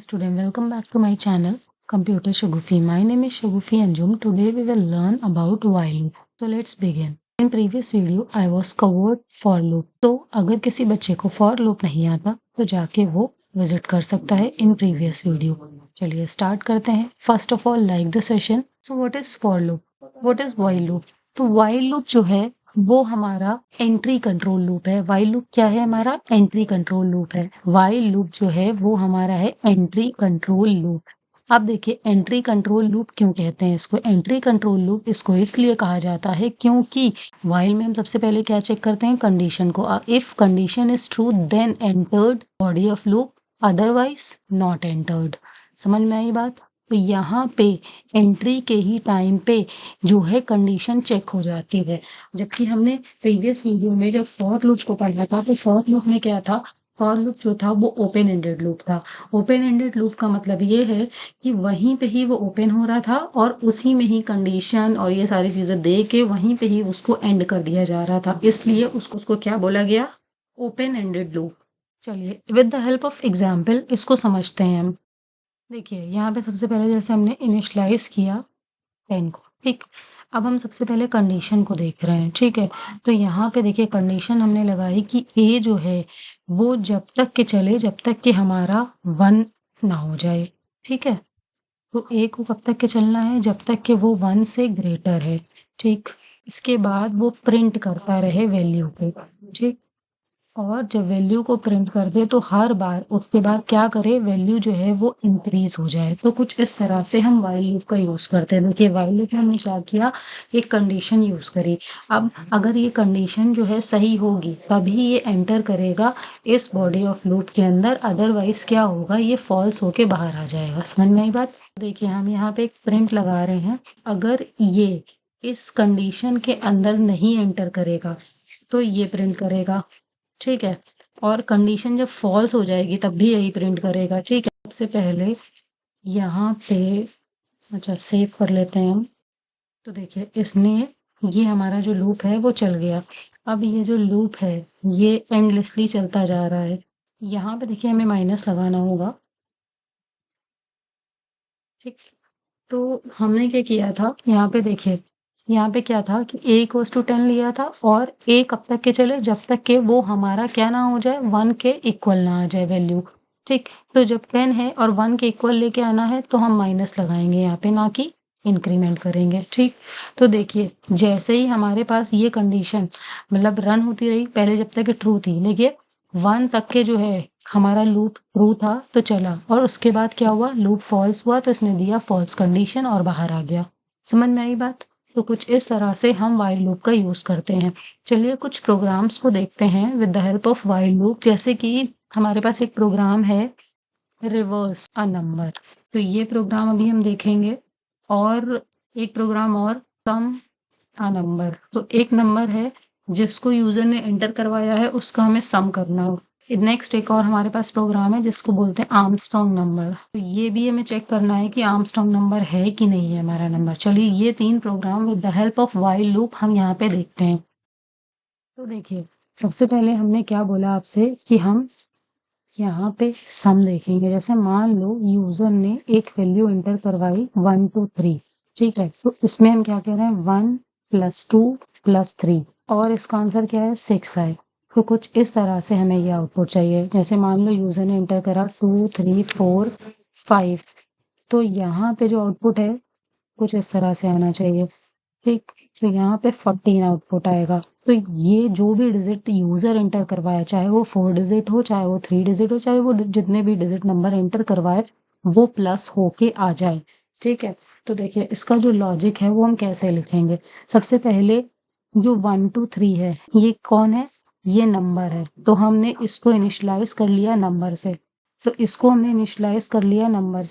student, welcome back to my channel Computer Shagufi. My name is Shagufi Anjum. Today we will learn about while loop. So let's begin. In previous video I was covered for loop. तो अगर किसी बच्चे को for loop नहीं आता तो जाके वो विजिट कर सकता है इन previous video. चलिए स्टार्ट करते हैं. First of all, like the session. So what is for loop? What is while loop? तो while loop जो है वो हमारा एंट्री कंट्रोल लूप है. वाइल लूप क्या है? हमारा एंट्री कंट्रोल लूप है. वाइल लूप जो है वो हमारा है एंट्री कंट्रोल लूप. अब देखिए एंट्री कंट्रोल लूप क्यों कहते हैं इसको? एंट्री कंट्रोल लूप इसको इसलिए कहा जाता है क्योंकि वाइल में हम सबसे पहले क्या चेक करते हैं? कंडीशन को. If condition is true then entered body of loop, otherwise not entered. समझ में आई बात? तो यहाँ पे एंट्री के ही टाइम पे जो है कंडीशन चेक हो जाती है. जबकि हमने प्रीवियस वीडियो में जब फॉर लूप को पढ़ा था तो फॉर लूप में क्या था? फॉर लूप जो था वो ओपन एंडेड लूप था. ओपन एंडेड लूप का मतलब ये है कि वहीं पे ही वो ओपन हो रहा था और उसी में ही कंडीशन और ये सारी चीजें दे के वहीं पे ही उसको एंड कर दिया जा रहा था. इसलिए उसको क्या बोला गया? Open ended loop. चलिए with the help of example इसको समझते हैं हम. देखिए यहाँ पे सबसे पहले जैसे हमने इनिशलाइज किया 10 को, ठीक. अब हम सबसे पहले कंडीशन को देख रहे हैं, ठीक है. तो यहाँ पे देखिए कंडीशन हमने लगाई कि ए जो है वो जब तक के चले जब तक कि हमारा 1 ना हो जाए, ठीक है. तो ए को कब तक के चलना है? जब तक कि वो 1 से ग्रेटर है, ठीक. इसके बाद वो प्रिंट करता रहे वैल्यू को, ठीक. और जब वैल्यू को प्रिंट कर दे तो हर बार उसके बाद क्या करे? वैल्यू जो है वो इंक्रीज हो जाए. तो कुछ इस तरह से हम वाइल लूप का यूज करते हैं. देखिए वाइल लूप में हमने क्या किया? एक कंडीशन यूज करी. अब अगर ये कंडीशन जो है सही होगी तभी ये एंटर करेगा इस बॉडी ऑफ लूप के अंदर, अदरवाइज क्या होगा? ये फॉल्स होके बाहर आ जाएगा. समझ में आई बात? देखिए हम यहाँ पे एक प्रिंट लगा रहे हैं. अगर ये इस कंडीशन के अंदर नहीं एंटर करेगा तो ये प्रिंट करेगा, ठीक है. और कंडीशन जब फॉल्स हो जाएगी तब भी यही प्रिंट करेगा, ठीक है. सबसे पहले यहाँ पे अच्छा सेव कर लेते हैं हम. तो देखिए इसने ये हमारा जो लूप है वो चल गया. अब ये जो लूप है ये एंडलेसली चलता जा रहा है. यहाँ पे देखिए हमें माइनस लगाना होगा, ठीक. तो हमने क्या किया था? यहाँ पे देखिए यहाँ पे क्या था कि a इक्वल्स टू 10 लिया था और a कब तक के चले? जब तक के वो हमारा क्या ना हो जाए? 1 के इक्वल ना आ जाए वैल्यू, ठीक. तो जब 10 है और 1 के इक्वल लेके आना है तो हम माइनस लगाएंगे यहाँ पे, ना कि इंक्रीमेंट करेंगे, ठीक. तो देखिए जैसे ही हमारे पास ये कंडीशन मतलब रन होती रही, पहले जब तक ट्रू थी, देखिए 1 तक के जो है हमारा लूप ट्रू था तो चला, और उसके बाद क्या हुआ? लूप फॉल्स हुआ तो इसने दिया फॉल्स कंडीशन और बाहर आ गया. समझ में आई बात? तो कुछ इस तरह से हम वाइल लूप का यूज करते हैं. चलिए कुछ प्रोग्राम्स को देखते हैं with the help of while loop. जैसे कि हमारे पास एक प्रोग्राम है रिवर्स अ नंबर. तो ये प्रोग्राम अभी हम देखेंगे. और एक प्रोग्राम और सम अ नंबर. तो एक नंबर है जिसको यूजर ने एंटर करवाया है उसका हमें सम करना हो. नेक्स्ट एक और हमारे पास प्रोग्राम है जिसको बोलते हैं आर्मस्ट्रॉन्ग नंबर. तो ये भी हमें चेक करना है कि आर्मस्ट्रॉन्ग नंबर है कि नहीं है हमारा नंबर. चलिए ये 3 program with the help of while loop हम यहाँ पे देखते हैं. तो देखिए सबसे पहले हमने क्या बोला आपसे कि हम यहाँ पे सम देखेंगे. जैसे मान लो यूजर ने एक वैल्यू एंटर करवाई 1 2 3, ठीक है. तो इसमें हम क्या कह रहे हैं? 1 + 2 + 3 और इसका आंसर क्या है? 6 आए. तो कुछ इस तरह से हमें ये आउटपुट चाहिए. जैसे मान लो यूजर ने एंटर करा 2 3 4 5, तो यहाँ पे जो आउटपुट है कुछ इस तरह से आना चाहिए, ठीक. तो यहाँ पे 14 आउटपुट आएगा. तो ये जो भी डिजिट यूजर एंटर करवाया, चाहे वो 4 डिजिट हो, चाहे वो 3 डिजिट हो, चाहे वो जितने भी डिजिट नंबर एंटर करवाए वो प्लस होके आ जाए, ठीक है. तो देखिए इसका जो लॉजिक है वो हम कैसे लिखेंगे? सबसे पहले जो 1 2 3 है ये कौन है? ये नंबर है. तो हमने इसको इनिशियलाइज कर लिया नंबर से. तो इसको हमने इनिशियलाइज कर लिया नंबर.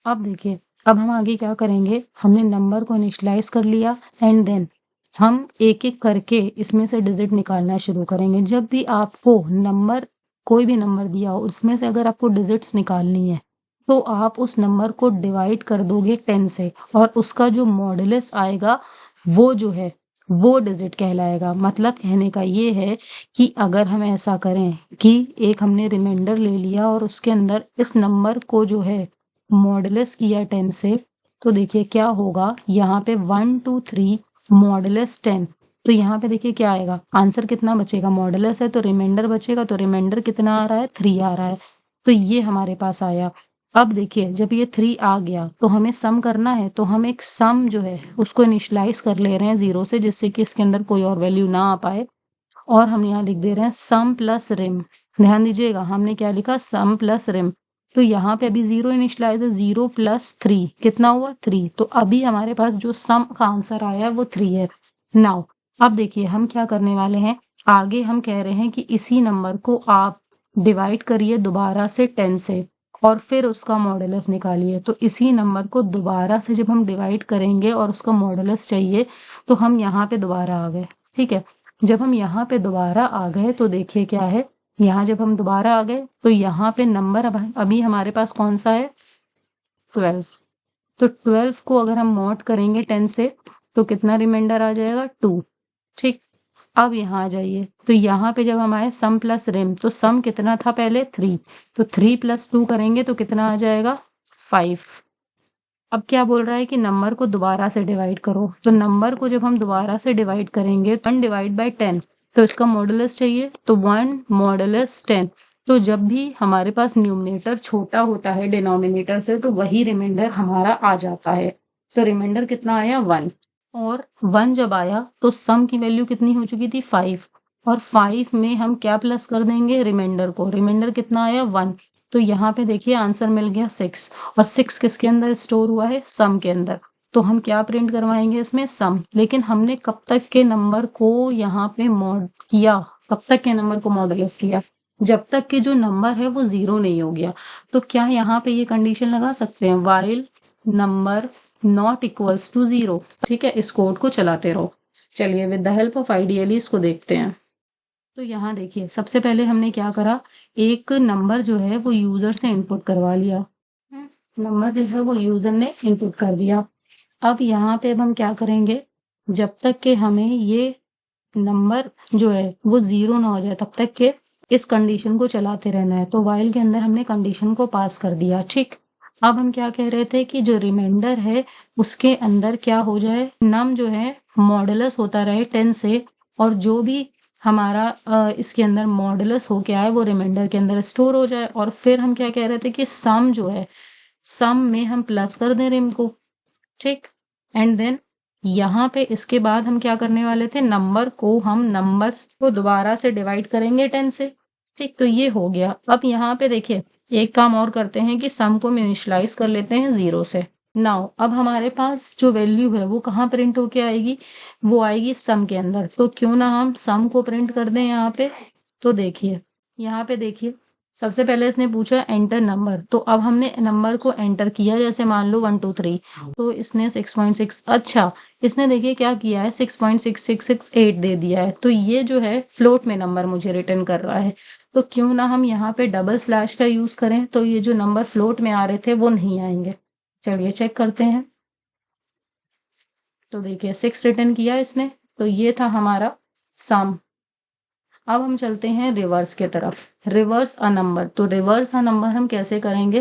अब देखिए अब हम आगे क्या करेंगे? हमने नंबर को इनिशियलाइज कर लिया एंड देन हम एक एक करके इसमें से डिजिट निकालना शुरू करेंगे. जब भी आपको नंबर कोई भी नंबर दिया हो उसमें से अगर आपको डिजिट्स निकालनी है तो आप उस नंबर को डिवाइड कर दोगे 10 से और उसका जो मॉडुलस आएगा वो जो है वो डिजिट कहलाएगा। मतलब कहने का ये है कि अगर हम ऐसा करें कि एक हमने रिमाइंडर ले लिया और उसके अंदर इस नंबर को जो है मॉडुलस किया 10 से, तो देखिए क्या होगा, यहाँ पे 1 2 3 मॉडुलस 10, तो यहाँ पे देखिए क्या आएगा, आंसर कितना बचेगा, मॉडुलस है तो रिमाइंडर बचेगा, तो रिमाइंडर कितना आ रहा है, 3 आ रहा है। तो ये हमारे पास आया। अब देखिए जब ये 3 आ गया तो हमें सम करना है, तो हम एक सम जो है उसको इनिशियलाइज कर ले रहे हैं 0 से, जिससे कि इसके अंदर कोई और वैल्यू ना आ पाए, और हम यहाँ लिख दे रहे हैं सम प्लस रिम। ध्यान दीजिएगा हमने क्या लिखा, सम प्लस रिम। तो यहाँ पे अभी 0 इनिशियलाइज है, 0 प्लस 3 कितना हुआ, 3। तो अभी हमारे पास जो सम का आंसर आया है वो 3 है। नाउ अब देखिए हम क्या करने वाले हैं, आगे हम कह रहे हैं कि इसी नंबर को आप डिवाइड करिए दोबारा से 10 से और फिर उसका मॉडुलस निकालिए। तो इसी नंबर को दोबारा से जब हम डिवाइड करेंगे और उसका मॉडुलस चाहिए, तो हम यहाँ पे दोबारा आ गए। ठीक है, जब हम यहाँ पे दोबारा आ गए तो देखिए क्या है, यहाँ जब हम दोबारा आ गए तो यहाँ पे नंबर अभी हमारे पास कौन सा है, 12। तो 12 को अगर हम मॉड करेंगे 10 से तो कितना रिमाइंडर आ जाएगा, 2। ठीक, अब यहाँ आ जाइए, तो यहाँ पे जब हम आए सम प्लस रिम, तो सम कितना था पहले, 3, तो 3 प्लस 2 करेंगे तो कितना आ जाएगा, 5। अब क्या बोल रहा है कि नंबर को दोबारा से डिवाइड करो, तो नंबर को जब हम दोबारा से डिवाइड करेंगे तो 1 डिवाइड बाई 10, तो इसका मॉडुलस चाहिए, तो 1 मॉडुलस 10। तो जब भी हमारे पास न्यूमरेटर छोटा होता है डिनोमिनेटर से, तो वही रिमाइंडर हमारा आ जाता है। तो रिमाइंडर कितना आया, 1। और 1 जब आया तो सम की वैल्यू कितनी हो चुकी थी, 5, और 5 में हम क्या प्लस कर देंगे, रिमाइंडर को। रिमाइंडर कितना आया, 1। तो यहाँ पे देखिए आंसर मिल गया 6, और 6 किसके अंदर स्टोर हुआ है, सम के अंदर। तो हम क्या प्रिंट करवाएंगे इसमें, सम। लेकिन हमने कब तक के नंबर को यहाँ पे मॉड किया, कब तक के नंबर को मॉडुलस किया, जब तक कि जो नंबर है वो 0 नहीं हो गया। तो क्या यहाँ पे ये कंडीशन लगा सकते हैं, while number not equals to 0। ठीक है, इस कोड को चलाते रहो। चलिए with the help of ideally इसको देखते हैं। तो यहाँ देखिए सबसे पहले हमने क्या करा, एक नंबर जो है वो यूजर से इनपुट करवा लिया। नंबर जो है वो यूजर ने इनपुट कर दिया। अब यहाँ पे अब हम क्या करेंगे, जब तक के हमें ये नंबर जो है वो 0 ना हो जाए तब तक के इस कंडीशन को चलाते रहना है। तो वाइल के अंदर हमने कंडीशन को पास कर दिया। ठीक, अब हम क्या कह रहे थे कि जो रिमाइंडर है उसके अंदर क्या हो जाए, नम जो है मॉडुलस होता रहे 10 से, और जो भी हमारा इसके अंदर मॉडुलस हो के आए वो रिमाइंडर के अंदर स्टोर हो जाए। और फिर हम क्या कह रहे थे कि सम जो है, सम में हम प्लस कर दें रिम को। ठीक, एंड देन यहाँ पे इसके बाद हम क्या करने वाले थे, नंबर को हम नंबर्स को दोबारा से डिवाइड करेंगे 10 से। ठीक, तो ये हो गया। अब यहाँ पे देखिए एक काम और करते हैं कि सम को इनिशियलाइज कर लेते हैं 0 से। नाउ अब हमारे पास जो वैल्यू है वो कहाँ प्रिंट होके आएगी, वो आएगी सम के अंदर। तो क्यों ना हम सम को प्रिंट कर दें यहाँ पे। तो देखिए यहाँ पे देखिए सबसे पहले इसने पूछा एंटर नंबर, तो अब हमने नंबर को एंटर किया, जैसे मान लो 1 2 3, तो इसने 6.6, अच्छा इसने देखिए क्या किया है, 6.6668 दे दिया है। तो ये जो है फ्लोट में नंबर मुझे रिटर्न कर रहा है। तो क्यों ना हम यहाँ पे डबल स्लैश का यूज करें, तो ये जो नंबर फ्लोट में आ रहे थे वो नहीं आएंगे। चलिए चेक करते हैं। तो देखिए 6 रिटर्न किया इसने, तो ये था हमारा सम। अब हम चलते हैं रिवर्स के तरफ, रिवर्स अ नंबर। तो रिवर्स अ नंबर हम कैसे करेंगे,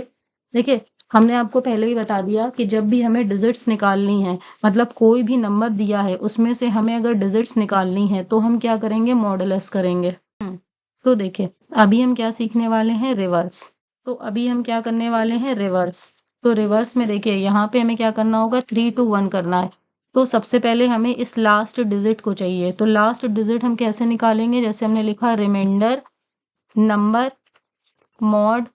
देखिए हमने आपको पहले ही बता दिया कि जब भी हमें डिजिट्स निकालनी है, मतलब कोई भी नंबर दिया है उसमें से हमें अगर डिजिट्स निकालनी है तो हम क्या करेंगे, मॉडुलस करेंगे। तो देखिए अभी हम क्या सीखने वाले हैं, रिवर्स। तो अभी हम क्या करने वाले हैं, रिवर्स। तो रिवर्स में देखिए यहाँ पे हमें क्या करना होगा, 3 2 1 करना है। तो सबसे पहले हमें इस लास्ट डिजिट को चाहिए। तो लास्ट डिजिट हम कैसे निकालेंगे, जैसे हमने लिखा रिमाइंडर नंबर मॉड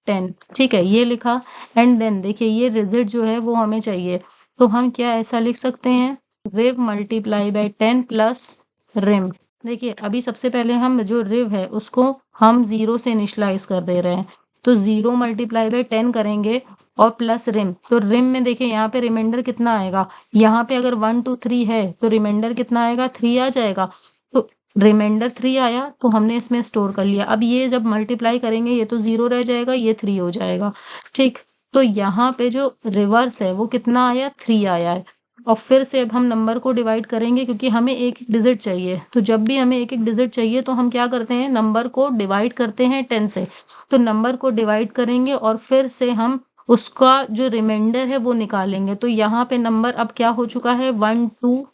10। ठीक है, ये लिखा। एंड देन देखिए ये डिजिट जो है वो हमें चाहिए, तो हम क्या ऐसा लिख सकते हैं, रिव मल्टीप्लाई बाय 10 प्लस रिम। देखिए अभी सबसे पहले हम जो रिव है उसको हम 0 से इनिशियलाइज कर दे रहे हैं। तो 0 मल्टीप्लाई बाय 10 करेंगे और प्लस रिम। तो रिम में देखिए यहाँ पे रिमाइंडर कितना आएगा, यहाँ पे अगर 1 2 3 है तो रिमाइंडर कितना आएगा, 3 आ जाएगा। तो रिमाइंडर 3 आया तो हमने इसमें स्टोर कर लिया। अब ये जब मल्टीप्लाई करेंगे ये तो 0 रह जाएगा, ये 3 हो जाएगा। ठीक, तो यहाँ पे जो रिवर्स है वो कितना आया, 3 आया है। और फिर से अब हम नंबर को डिवाइड करेंगे क्योंकि हमें एक एक डिजिट चाहिए। तो जब भी हमें एक एक डिजिट चाहिए तो हम क्या करते हैं, नंबर को डिवाइड करते हैं 10 से। तो नंबर को डिवाइड करेंगे और फिर से हम उसका जो रिमाइंडर है वो निकालेंगे। तो यहाँ पे नंबर अब क्या हो चुका है, 1 2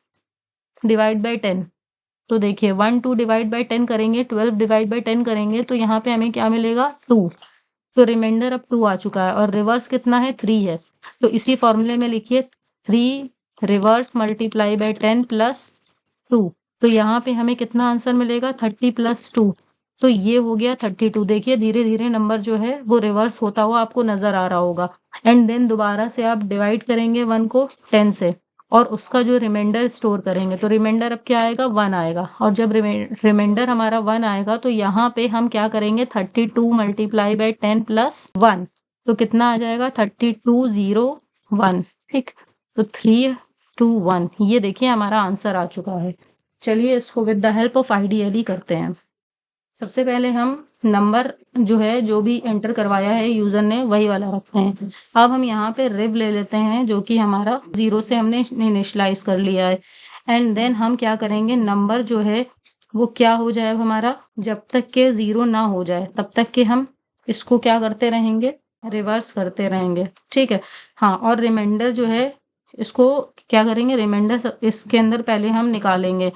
डिवाइड बाई 10। तो देखिए 1 2 डिवाइड बाई 10 करेंगे, 12 डिवाइड बाई 10 करेंगे तो यहाँ पे हमें क्या मिलेगा, 2। तो रिमाइंडर अब 2 आ चुका है और रिवर्स कितना है, 3 है। तो इसी फॉर्मूले में लिखिए 3 रिवर्स मल्टीप्लाई बाय 10 प्लस 2। तो यहाँ पे हमें कितना आंसर मिलेगा, 30 प्लस 2। तो ये हो गया 32। देखिए धीरे धीरे नंबर जो है वो रिवर्स होता हुआ आपको नजर आ रहा होगा। एंड देन दोबारा से आप डिवाइड करेंगे 1 को 10 से और उसका जो रिमाइंडर स्टोर करेंगे। तो रिमाइंडर अब क्या आएगा, 1 आएगा। और जब रिमाइंडर हमारा 1 आएगा तो यहाँ पे हम क्या करेंगे, 32 मल्टीप्लाई बाय 10 प्लस 1। तो कितना आ जाएगा, 3201। ठीक, तो 321। ये देखिए हमारा आंसर आ चुका है। चलिए इसको with the help of IDLE करते हैं। सबसे पहले हम नंबर जो है, जो भी एंटर करवाया है यूजर ने वही वाला रखते हैं। अब हम यहाँ पे रिव ले लेते हैं जो कि हमारा 0 से हमने इनिशियलाइज कर लिया है। एंड देन हम क्या करेंगे, नंबर जो है वो क्या हो जाए हमारा, जब तक के 0 ना हो जाए तब तक के हम इसको क्या करते रहेंगे, रिवर्स करते रहेंगे। ठीक है, हाँ। और रिमाइंडर जो है इसको क्या करेंगे, रिमाइंडर इसके अंदर पहले हम निकालेंगे।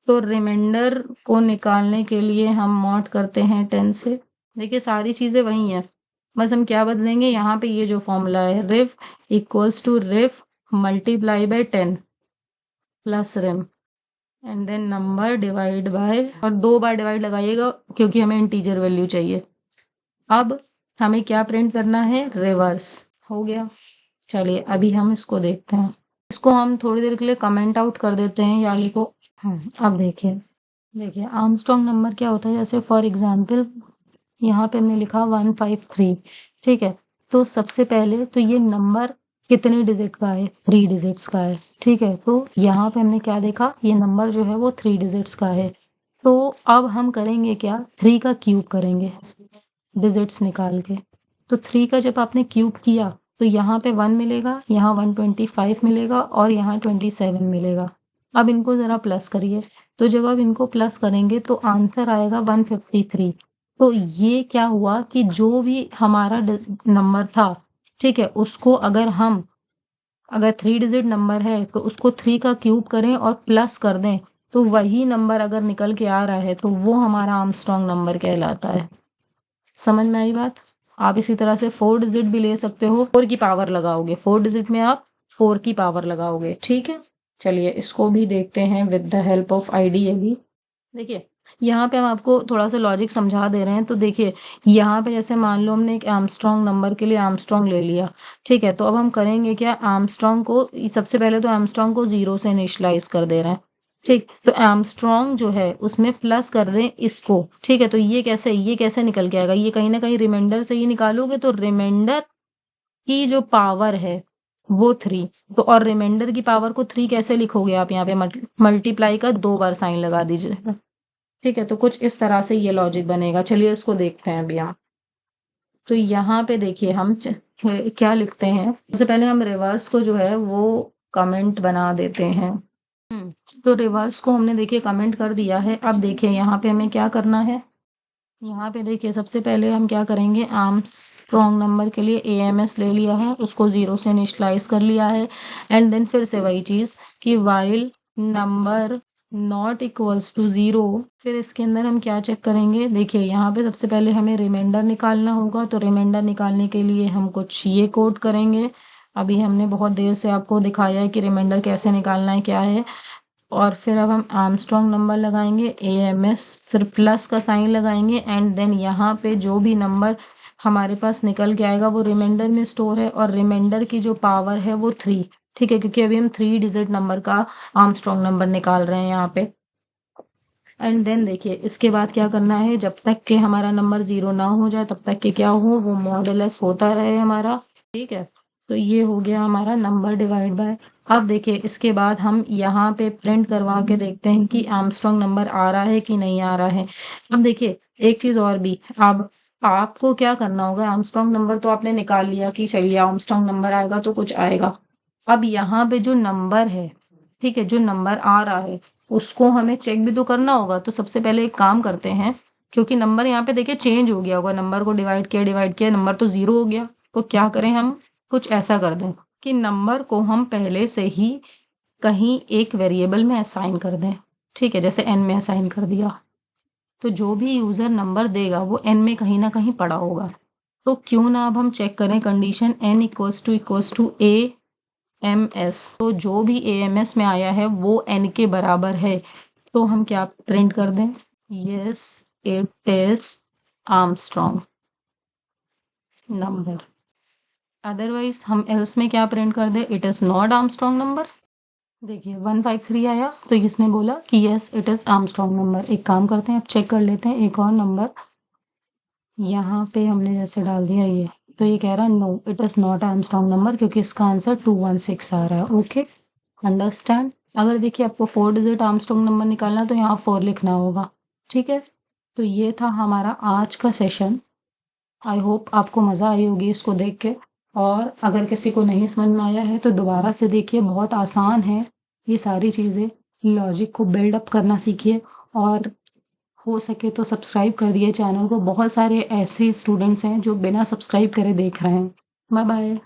तो रिमाइंडर को निकालने के लिए हम मॉड करते हैं 10 से। देखिए सारी चीजें वही हैं, बस हम क्या बदलेंगे, यहाँ पे ये जो फॉर्मूला है rev equals to rev multiply by 10 plus rem and then number divide by, और 2 बार डिवाइड लगाइएगा क्योंकि हमें इंटीजर वैल्यू चाहिए। अब हमें क्या प्रिंट करना है, रिवर्स। हो गया। चलिए अभी हम इसको देखते हैं। इसको हम थोड़ी देर के लिए कमेंट आउट कर देते हैं याली को। अब देखिए आर्मस्ट्रॉन्ग नंबर क्या होता है, जैसे फॉर एग्जाम्पल यहाँ पे हमने लिखा 153। ठीक है, तो सबसे पहले तो ये नंबर कितने डिजिट का है, 3 डिजिट्स का है। ठीक है, तो यहाँ पे हमने क्या देखा, ये नंबर जो है वो 3 डिजिट्स का है। तो अब हम करेंगे क्या, 3 का क्यूब करेंगे डिजिट्स निकाल के। तो 3 का जब आपने क्यूब किया तो यहाँ पे 1 मिलेगा, यहाँ 125 मिलेगा और यहाँ 27 मिलेगा। अब इनको जरा प्लस करिए। तो जब आप इनको प्लस करेंगे तो आंसर आएगा 153। तो ये क्या हुआ कि जो भी हमारा नंबर था, ठीक है, उसको अगर 3 डिजिट नंबर है तो उसको 3 का क्यूब करें और प्लस कर दें, तो वही नंबर अगर निकल के आ रहा है तो वो हमारा आर्मस्ट्रॉन्ग नंबर कहलाता है। समझ में आई बात। आप इसी तरह से 4 डिजिट भी ले सकते हो, 4 की पावर लगाओगे, 4 डिजिट में आप 4 की पावर लगाओगे। ठीक है, चलिए इसको भी देखते हैं with the help of IDLE. देखिए यहाँ पे हम आपको थोड़ा सा लॉजिक समझा दे रहे हैं। तो देखिए यहाँ पे जैसे मान लो हमने एक आर्मस्ट्रॉन्ग नंबर के लिए आर्मस्ट्रॉन्ग ले लिया। ठीक है, तो अब हम करेंगे क्या, आर्मस्ट्रॉन्ग को सबसे पहले तो आर्मस्ट्रॉन्ग को 0 से इनिशियलाइज कर दे रहे हैं। ठीक, तो आर्मस्ट्रॉन्ग जो है उसमें प्लस कर दें इसको। ठीक है, तो ये कैसे निकल के आएगा, ये कहीं ना कहीं रिमाइंडर से ही निकालोगे। तो रिमाइंडर की जो पावर है वो 3। तो और रिमाइंडर की पावर को 3 कैसे लिखोगे आप, यहाँ पे मल्टीप्लाई का 2 बार साइन लगा दीजिए। ठीक है, तो कुछ इस तरह से ये लॉजिक बनेगा। चलिए इसको देखते हैं अभी हम। तो यहाँ पे देखिए हम क्या लिखते हैं, सबसे पहले हम रिवर्स को जो है वो कमेंट बना देते हैं। तो रिवर्स को हमने देखिए कमेंट कर दिया है। अब देखिए यहाँ पे हमें क्या करना है, यहाँ पे देखिए सबसे पहले हम क्या करेंगे, आर्मस्ट्रॉन्ग नंबर के लिए AMS ले लिया है, उसको 0 से इनिशियलाइज कर लिया है। एंड देन फिर से वही चीज कि while number not equals to 0, फिर इसके अंदर हम क्या चेक करेंगे, देखिए यहाँ पे सबसे पहले हमें रिमाइंडर निकालना होगा। तो रिमाइंडर निकालने के लिए हम कुछ ये कोड करेंगे। अभी हमने बहुत देर से आपको दिखाया है कि रिमाइंडर कैसे निकालना है, क्या है। और फिर अब हम आर्मस्ट्रॉन्ग नंबर लगाएंगे AMS, फिर प्लस का साइन लगाएंगे। एंड देन यहाँ पे जो भी नंबर हमारे पास निकल के आएगा वो रिमाइंडर में स्टोर है और रिमाइंडर की जो पावर है वो 3। ठीक है, क्योंकि अभी हम 3 डिजिट नंबर का आर्मस्ट्रॉन्ग नंबर निकाल रहे हैं यहाँ पे। एंड देन देखिए इसके बाद क्या करना है, जब तक के हमारा नंबर 0 ना हो जाए तब तक के क्या हो, वो मॉडुलस होता रहे हमारा। ठीक है, तो ये हो गया हमारा नंबर डिवाइड बाय। अब देखिए इसके बाद हम यहाँ पे प्रिंट करवा के देखते हैं कि आर्मस्ट्रॉन्ग नंबर आ रहा है कि नहीं आ रहा है। अब देखिए एक चीज और भी, अब आपको क्या करना होगा, आर्मस्ट्रॉन्ग नंबर तो आपने निकाल लिया कि चलिए आर्मस्ट्रॉन्ग नंबर आएगा तो कुछ आएगा। अब यहाँ पे जो नंबर है, ठीक है, जो नंबर आ रहा है उसको हमें चेक भी तो करना होगा। तो सबसे पहले एक काम करते हैं, क्योंकि नंबर यहाँ पे देखिए चेंज हो गया होगा, नंबर को डिवाइड किया नंबर तो 0 हो गया। तो क्या करें, हम कुछ ऐसा कर दें कि नंबर को हम पहले से ही कहीं एक वेरिएबल में असाइन कर दें। ठीक है, जैसे n में असाइन कर दिया, तो जो भी यूज़र नंबर देगा वो n में कहीं ना कहीं पड़ा होगा। तो क्यों ना अब हम चेक करें condition n equals to a M S. तो जो भी ए एम एस में आया है वो n के बराबर है, तो हम क्या प्रिंट कर दें, yes it is Armstrong number. Otherwise हम एल्स में क्या प्रिंट कर दें, it is not Armstrong number. देखिए 153 आया, तो इसने बोला कि yes it is Armstrong number. एक काम करते हैं, अब चेक कर लेते हैं एक और नंबर। यहाँ पे हमने जैसे डाल दिया ये, तो ये कह रहा है no it is not Armstrong number, क्योंकि इसका आंसर 216 आ रहा है। Okay, understand. अगर देखिए आपको 4 डिजिट आर्मस्ट्रॉन्ग नंबर निकालना है तो यहाँ 4 लिखना होगा। ठीक है, तो ये था हमारा आज का सेशन। आई होप आपको मज़ा आई होगी इसको देख के। और अगर किसी को नहीं समझ में आया है तो दोबारा से देखिए, बहुत आसान है ये सारी चीज़ें। लॉजिक को बिल्डअप करना सीखिए, और हो सके तो सब्सक्राइब कर दिए चैनल को। बहुत सारे ऐसे स्टूडेंट्स हैं जो बिना सब्सक्राइब करे देख रहे हैं। Bye bye.